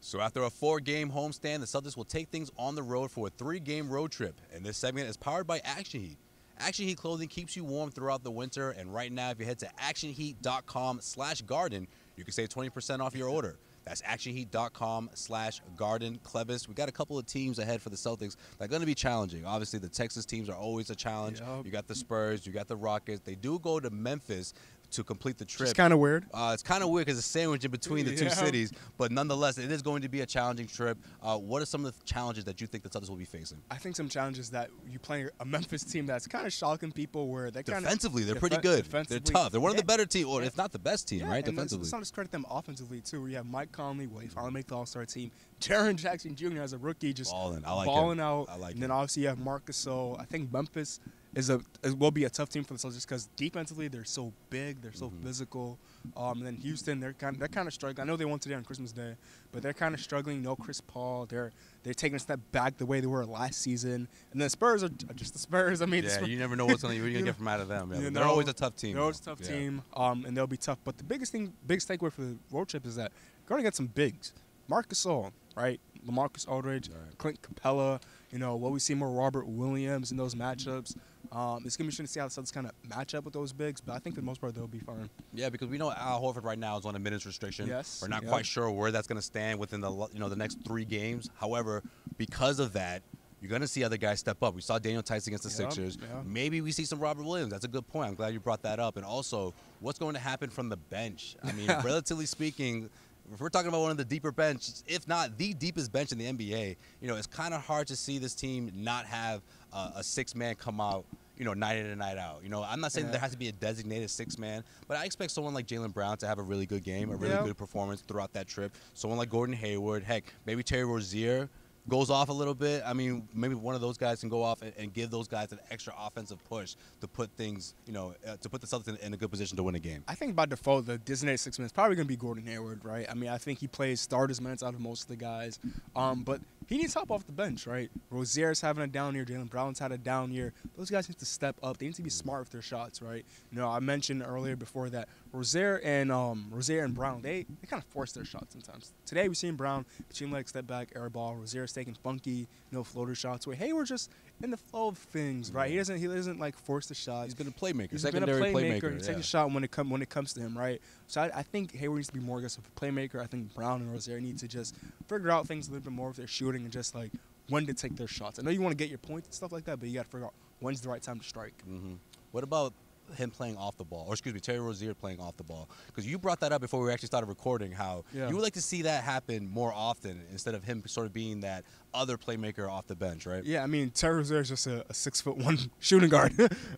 So after a 4-game homestand, the Celtics will take things on the road for a 3-game road trip. And this segment is powered by Action Heat. Action Heat clothing keeps you warm throughout the winter. And right now, if you head to actionheat.com/garden, you can save 20% off your order. That's actionheat.com/garden. Clevis, we got a couple of teams ahead for the Celtics that are going to be challenging. Obviously, the Texas teams are always a challenge. Yep. You got the Spurs, you got the Rockets. They do go to Memphis to complete the trip. It's kind of weird. It's kind of weird because it's sandwiched in between the two Yeah. cities, but nonetheless, it is going to be a challenging trip. What are some of the challenges that you think the Celtics will be facing? I think some challenges that you playing a Memphis team that's kind of shocking people where they kind of Defensively, they're pretty good. They're tough. They're one of the better teams, or if not the best team, right? And Defensively. let's not discredit them offensively, too. You have Mike Conley, well, he finally made the All-Star team. Jaren Jackson Jr. as a rookie, just balling. I like balling him. out. I like and then him. obviously you have Marcus. So I think Memphis will be a tough team for the Celtics because defensively they're so big, they're so physical. And then Houston, they're kind of struggling. I know they won today on Christmas Day, but they're kind of struggling. No Chris Paul. They're taking a step back the way they were last season. And the Spurs are just the Spurs. I mean, yeah, you never know what you're going to get from out of them. Yeah. They're always a tough team. They're always a tough team, and they'll be tough. But the biggest takeaway for the road trip is that you're going to get some bigs. Marcus Gasol, right? LaMarcus Aldridge, Right. Clint Capella. Will we see more Robert Williams in those matchups? It's going to be interesting to see how the Celtics kind of match up with those bigs, but I think for the most part they'll be fine. Yeah, because we know Al Horford right now is on a minutes restriction. Yes. We're not quite sure where that's going to stand within the next 3 games. However, because of that, you're going to see other guys step up. We saw Daniel Tice against the Sixers. Yeah. Maybe we see some Robert Williams. That's a good point. I'm glad you brought that up. And also, what's going to happen from the bench? I mean, relatively speaking, if we're talking about one of the deeper benches, if not the deepest bench in the NBA, it's kind of hard to see this team not have a 6-man come out, night in and night out. I'm not saying that there has to be a designated 6-man, but I expect someone like Jaylen Brown to have a really good game, a really good performance throughout that trip. Someone like Gordon Hayward, heck, maybe Terry Rozier goes off a little bit. I mean, maybe one of those guys can go off and give those guys an extra offensive push to put things, to put the Celtics in a good position to win a game. I think by default, the designated 6-man is probably going to be Gordon Hayward, right? I mean, I think he plays starters minutes out of most of the guys. But he needs help off the bench, right? Rozier's having a down year. Jaylen Brown's had a down year. Those guys need to step up. They need to be smart with their shots, right? I mentioned earlier before that Rozier and Brown, they kind of force their shots sometimes. Today we've seen Brown between legs, step back, air ball. Rozier's taking funky, floater shots. Where Hayward's just in the flow of things, right? He doesn't like force the shots. He's been a playmaker, He's secondary been a playmaker. He's taking a shot when it comes to him, right? So I think Hayward needs to be more aggressive playmaker. I think Brown and Rozier need to just figure out things a little bit more with their shooting and just like when to take their shots. I know you want to get your points and stuff like that, but you got to figure out when's the right time to strike. What about him playing off the ball, or excuse me, Terry Rozier playing off the ball? Because you brought that up before we actually started recording, how you would like to see that happen more often instead of him sort of being that other playmaker off the bench, right? Yeah, I mean, Terry Rozier is just a 6'1" shooting guard.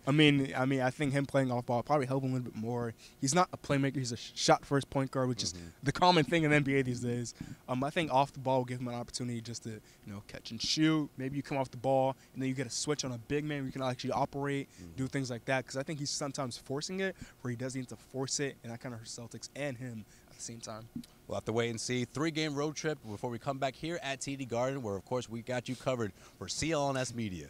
I think him playing off ball probably help him a little bit more. He's not a playmaker; he's a shot-first point guard, which is the common thing in the NBA these days. I think off the ball will give him an opportunity just to catch and shoot. Maybe you come off the ball and then you get a switch on a big man where you can actually operate, do things like that. Because I think he's sometimes forcing it where he doesn't need to force it, and that kind of hurts Celtics and him at the same time. We'll have to wait and see. 3-game road trip before we come back here at TD Garden, where, of course, we got you covered for CLNS Media.